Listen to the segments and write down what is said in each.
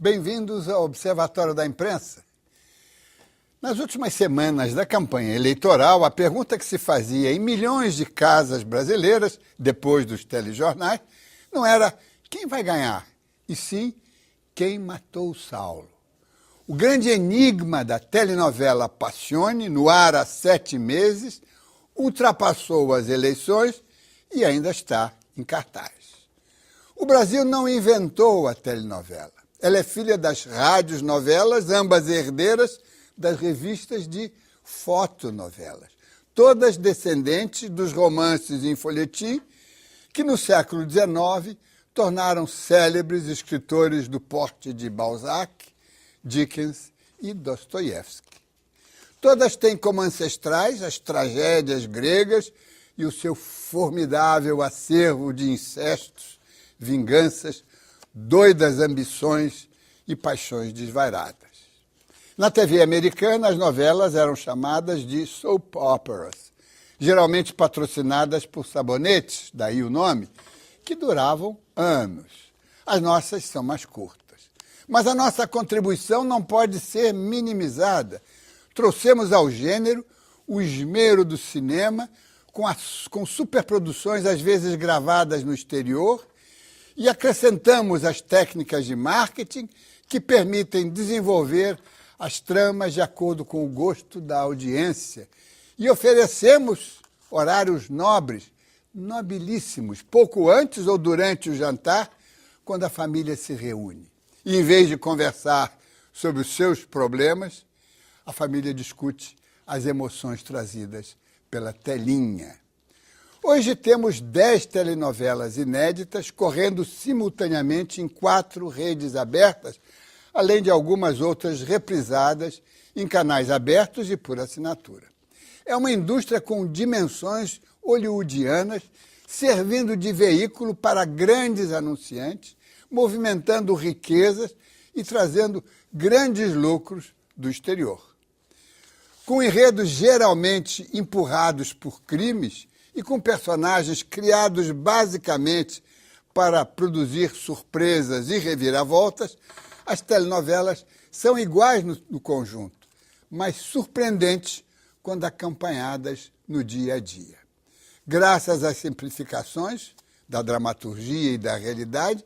Bem-vindos ao Observatório da Imprensa. Nas últimas semanas da campanha eleitoral, a pergunta que se fazia em milhões de casas brasileiras, depois dos telejornais, não era quem vai ganhar, e sim quem matou Saulo. O grande enigma da telenovela Passione, no ar há 7 meses, ultrapassou as eleições e ainda está em cartaz. O Brasil não inventou a telenovela. Ela é filha das rádios novelas, ambas herdeiras das revistas de fotonovelas, todas descendentes dos romances em folhetim que no século XIX tornaram célebres escritores do porte de Balzac, Dickens e Dostoiévski. Todas têm como ancestrais as tragédias gregas e o seu formidável acervo de incestos, vinganças, doidas ambições e paixões desvairadas. Na TV americana, as novelas eram chamadas de soap operas, geralmente patrocinadas por sabonetes, daí o nome, que duravam anos. As nossas são mais curtas. Mas a nossa contribuição não pode ser minimizada. Trouxemos ao gênero o esmero do cinema, com superproduções às vezes gravadas no exterior, e acrescentamos as técnicas de marketing que permitem desenvolver as tramas de acordo com o gosto da audiência. E oferecemos horários nobres, nobilíssimos, pouco antes ou durante o jantar, quando a família se reúne. E em vez de conversar sobre os seus problemas, a família discute as emoções trazidas pela telinha. Hoje temos 10 telenovelas inéditas correndo simultaneamente em 4 redes abertas, além de algumas outras reprisadas em canais abertos e por assinatura. É uma indústria com dimensões hollywoodianas, servindo de veículo para grandes anunciantes, movimentando riquezas e trazendo grandes lucros do exterior. Com enredos geralmente empurrados por crimes e com personagens criados basicamente para produzir surpresas e reviravoltas, as telenovelas são iguais no conjunto, mas surpreendentes quando acompanhadas no dia a dia. Graças às simplificações da dramaturgia e da realidade,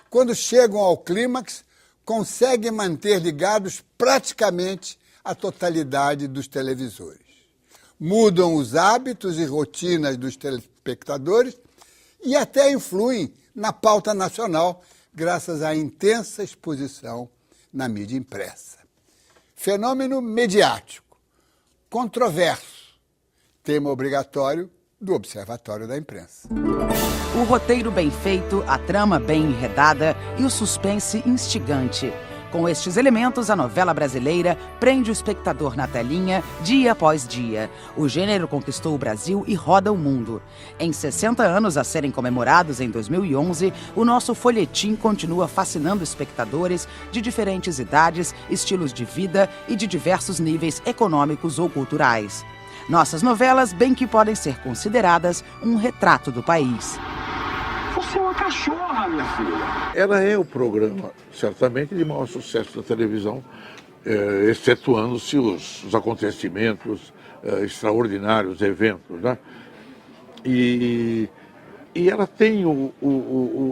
quando chegam ao clímax, conseguem manter ligados praticamente a totalidade dos televisores. Mudam os hábitos e rotinas dos telespectadores e até influem na pauta nacional, graças à intensa exposição na mídia impressa. Fenômeno mediático, controverso, tema obrigatório do Observatório da Imprensa. O roteiro bem feito, a trama bem enredada e o suspense instigante. Com estes elementos, a novela brasileira prende o espectador na telinha dia após dia. O gênero conquistou o Brasil e roda o mundo. Em 60 anos a serem comemorados em 2011, o nosso folhetim continua fascinando espectadores de diferentes idades, estilos de vida e de diversos níveis econômicos ou culturais. Nossas novelas bem que podem ser consideradas um retrato do país. Você é uma cachorra, minha filha. Ela é o programa, certamente, de maior sucesso da televisão, excetuando-se os acontecimentos extraordinários, eventos, né? E ela tem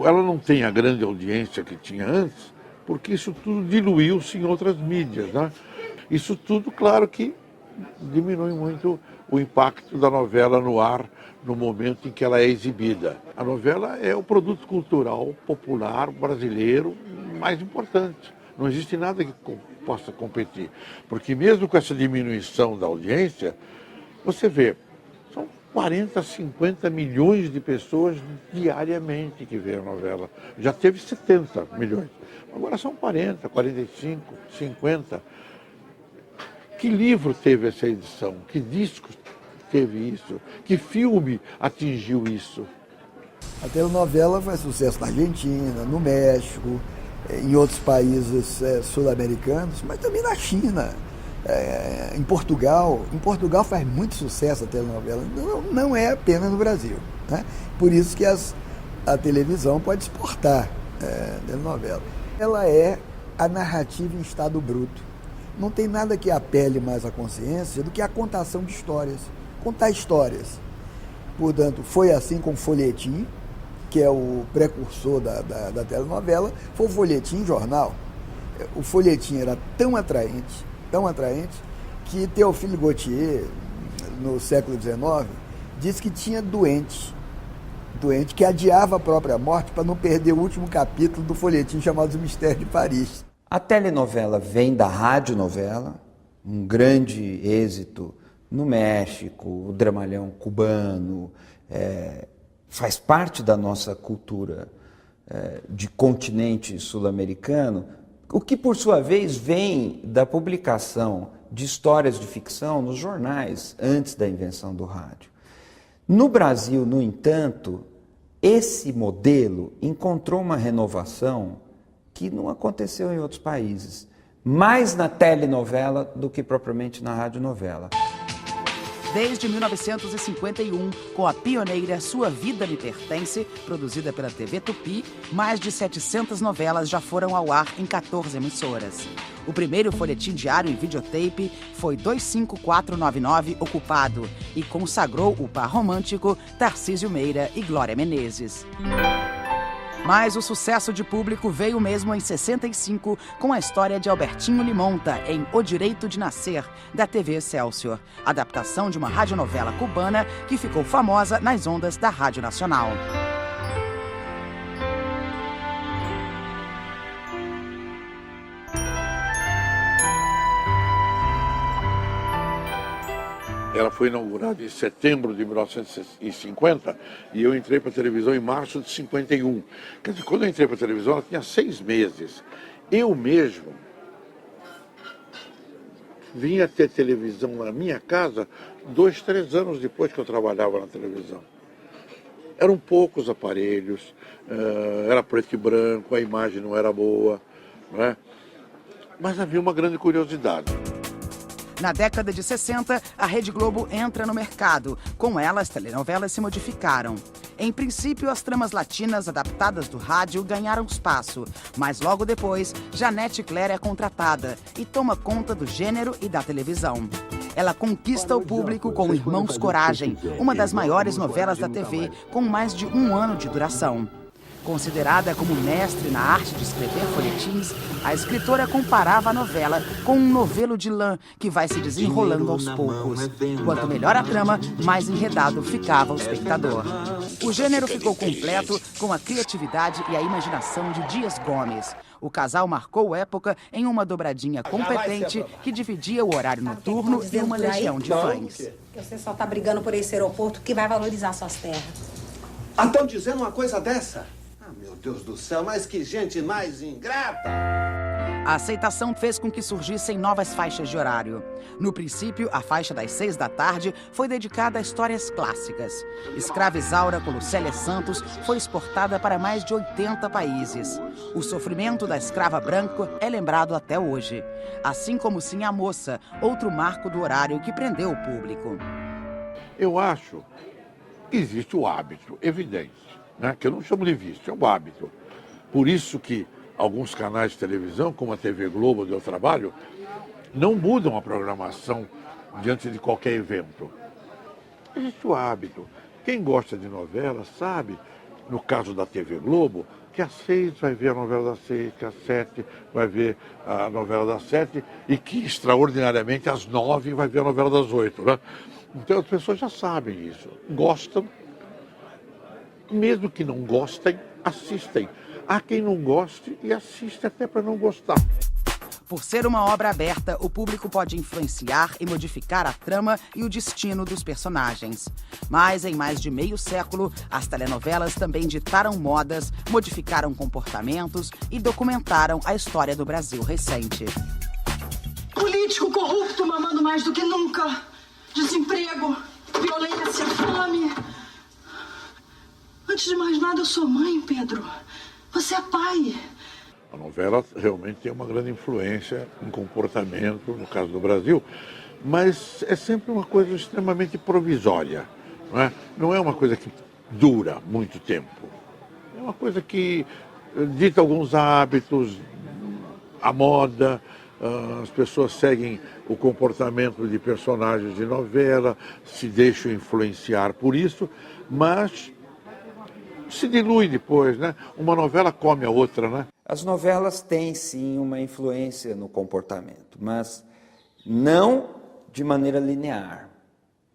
ela não tem a grande audiência que tinha antes, porque isso tudo diluiu-se em outras mídias, né? Isso tudo, claro que diminui muito o impacto da novela no ar no momento em que ela é exibida. A novela é o produto cultural popular brasileiro mais importante. Não existe nada que possa competir. Porque mesmo com essa diminuição da audiência, você vê, são 40, 50 milhões de pessoas diariamente que vêem a novela. Já teve 70 milhões. Agora são 40, 45, 50. Que livro teve essa edição? Que disco teve isso? Que filme atingiu isso? A telenovela faz sucesso na Argentina, no México, em outros países sul-americanos, mas também na China, em Portugal. Em Portugal faz muito sucesso a telenovela, não é apenas no Brasil, né? Por isso que a televisão pode exportar telenovela. Ela é a narrativa em estado bruto. Não tem nada que apele mais à consciência do que a contação de histórias. Contar histórias. Portanto, foi assim com o folhetim, que é o precursor da telenovela, foi o folhetim jornal. O folhetim era tão atraente, que Théophile Gautier, no século XIX, disse que tinha doente que adiava a própria morte para não perder o último capítulo do folhetim chamado Os Mistérios de Paris. A telenovela vem da radionovela, um grande êxito no México, o dramalhão cubano, faz parte da nossa cultura de continente sul-americano, o que, por sua vez, vem da publicação de histórias de ficção nos jornais antes da invenção do rádio. No Brasil, no entanto, esse modelo encontrou uma renovação que não aconteceu em outros países, mais na telenovela do que propriamente na radionovela. Desde 1951, com a pioneira Sua Vida Me Pertence, produzida pela TV Tupi, mais de 700 novelas já foram ao ar em 14 emissoras. O primeiro folhetim diário em videotape foi 25499 Ocupado e consagrou o par romântico Tarcísio Meira e Glória Menezes. Mas o sucesso de público veio mesmo em 65 com a história de Albertinho Limonta em O Direito de Nascer, da TV Excelsior, adaptação de uma radionovela cubana que ficou famosa nas ondas da Rádio Nacional. Ela foi inaugurada em setembro de 1950 e eu entrei para a televisão em março de 51. Quer dizer, quando eu entrei para a televisão, ela tinha 6 meses. Eu mesmo vinha ter televisão na minha casa 2, 3 anos depois que eu trabalhava na televisão. Eram poucos aparelhos, era preto e branco, a imagem não era boa, né? Mas havia uma grande curiosidade. Na década de 60, a Rede Globo entra no mercado. Com ela, as telenovelas se modificaram. Em princípio, as tramas latinas adaptadas do rádio ganharam espaço, mas logo depois, Janete Claire é contratada e toma conta do gênero e da televisão. Ela conquista o público com Irmãos Coragem, uma das maiores novelas da TV, com mais de 1 ano de duração. Considerada como mestre na arte de escrever folhetins, a escritora comparava a novela com um novelo de lã que vai se desenrolando aos poucos. Quanto melhor a trama, mais enredado ficava o espectador. O gênero ficou completo com a criatividade e a imaginação de Dias Gomes. O casal marcou época em uma dobradinha competente que dividia o horário noturno e uma legião de fãs. Você só tá brigando por esse aeroporto que vai valorizar suas terras. Estão dizendo uma coisa dessa? Meu Deus do céu, mas que gente mais ingrata! A aceitação fez com que surgissem novas faixas de horário. No princípio, a faixa das 6 da tarde foi dedicada a histórias clássicas. Escrava Isaura, com Lucélia Santos, foi exportada para mais de 80 países. O sofrimento da escrava branca é lembrado até hoje. Assim como Sim a Moça, outro marco do horário que prendeu o público. Eu acho que existe o hábito, evidente, né? Que eu não chamo de vício, é um hábito. Por isso que alguns canais de televisão, como a TV Globo, onde eu trabalho, não mudam a programação diante de qualquer evento. Existe o hábito. Quem gosta de novela sabe, no caso da TV Globo, que às 6 vai ver a novela das 6, que às 7 vai ver a novela das 7 e que, extraordinariamente, às 9 vai ver a novela das 8, né? Então as pessoas já sabem isso, gostam, mesmo que não gostem, assistem. Há quem não goste e assiste até para não gostar. Por ser uma obra aberta, o público pode influenciar e modificar a trama e o destino dos personagens. Mas em mais de meio século, as telenovelas também ditaram modas, modificaram comportamentos e documentaram a história do Brasil recente. Político corrupto mamando mais do que nunca. Desemprego, violência, fome. Antes de mais nada, eu sou mãe, Pedro. Você é pai. A novela realmente tem uma grande influência em comportamento, no caso do Brasil, mas é sempre uma coisa extremamente provisória. Não é uma coisa que dura muito tempo. É uma coisa que dita alguns hábitos, a moda, as pessoas seguem o comportamento de personagens de novela, se deixam influenciar por isso, mas se dilui depois, né? Uma novela come a outra, né? As novelas têm sim uma influência no comportamento, mas não de maneira linear.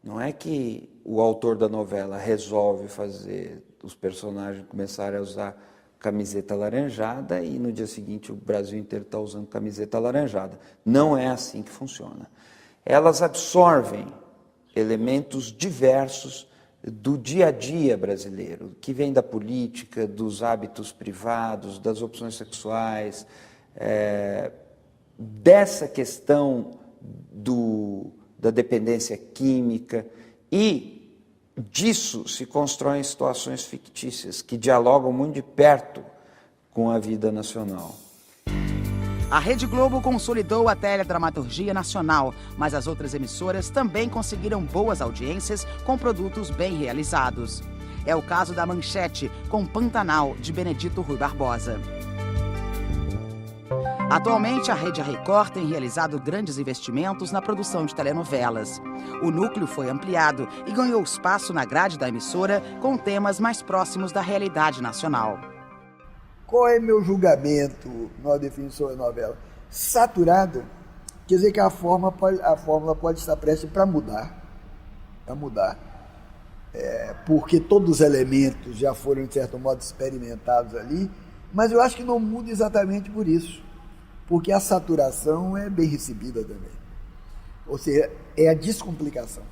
Não é que o autor da novela resolve fazer os personagens começarem a usar camiseta alaranjada e no dia seguinte o Brasil inteiro está usando camiseta alaranjada. Não é assim que funciona. Elas absorvem elementos diversos do dia a dia brasileiro, que vem da política, dos hábitos privados, das opções sexuais, dessa questão da dependência química, e disso se constroem situações fictícias que dialogam muito de perto com a vida nacional. A Rede Globo consolidou a teledramaturgia nacional, mas as outras emissoras também conseguiram boas audiências com produtos bem realizados. É o caso da Manchete, com Pantanal, de Benedito Rui Barbosa. Atualmente, a Rede Record tem realizado grandes investimentos na produção de telenovelas. O núcleo foi ampliado e ganhou espaço na grade da emissora com temas mais próximos da realidade nacional. Qual é meu julgamento na definição da novela? Saturada, quer dizer que a fórmula pode estar prestes para mudar. Porque todos os elementos já foram, de certo modo, experimentados ali, mas eu acho que não muda exatamente por isso. Porque a saturação é bem recebida também. Ou seja, é a descomplicação.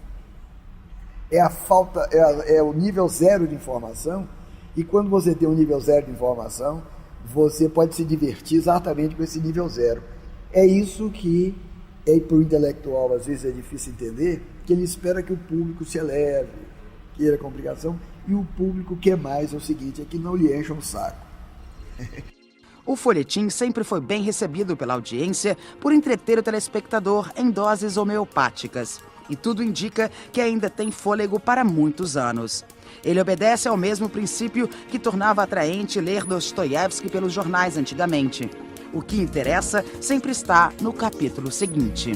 É a falta, é o nível zero de informação, e quando você tem um nível zero de informação, você pode se divertir exatamente com esse nível zero. É isso que, para o intelectual, às vezes é difícil entender, que ele espera que o público se eleve, queira complicação, e o público quer mais, é o seguinte, é que não lhe encha um saco. O folhetim sempre foi bem recebido pela audiência por entreter o telespectador em doses homeopáticas. E tudo indica que ainda tem fôlego para muitos anos. Ele obedece ao mesmo princípio que tornava atraente ler Dostoiévski pelos jornais antigamente. O que interessa sempre está no capítulo seguinte.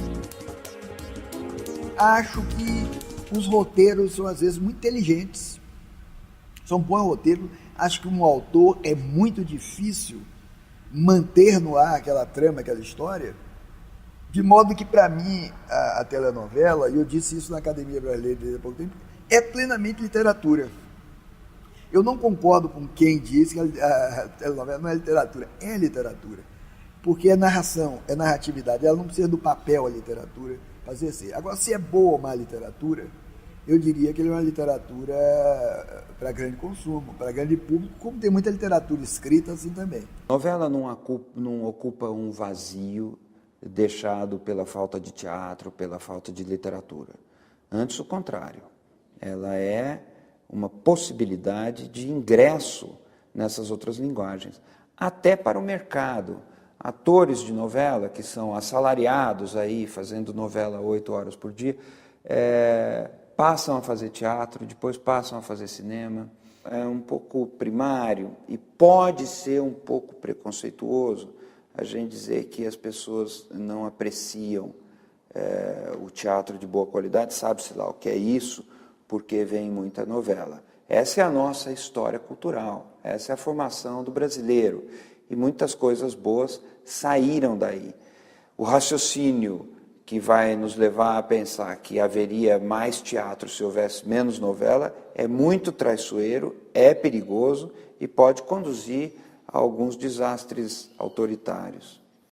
Acho que os roteiros são, às vezes, muito inteligentes. São bons roteiros. Acho que um autor é muito difícil manter no ar aquela trama, aquela história, de modo que, para mim, a telenovela, e eu disse isso na Academia Brasileira desde há pouco tempo, é plenamente literatura. Eu não concordo com quem diz que a telenovela não é literatura. É literatura. Porque é narração, é narratividade. Ela não precisa do papel, a literatura, para exercer. Agora, se é boa ou má literatura, eu diria que ele é uma literatura para grande consumo, para grande público, como tem muita literatura escrita assim também. A novela não ocupa um vazio deixado pela falta de teatro, pela falta de literatura. Antes, o contrário. Ela é uma possibilidade de ingresso nessas outras linguagens, até para o mercado. Atores de novela, que são assalariados aí, fazendo novela 8 horas por dia, passam a fazer teatro, depois passam a fazer cinema. É um pouco primário e pode ser um pouco preconceituoso a gente dizer que as pessoas não apreciam o teatro de boa qualidade, sabe-se lá o que é isso, porque vem muita novela. Essa é a nossa história cultural, essa é a formação do brasileiro, e muitas coisas boas saíram daí. O raciocínio que vai nos levar a pensar que haveria mais teatro se houvesse menos novela, é muito traiçoeiro, é perigoso e pode conduzir a alguns desastres autoritários.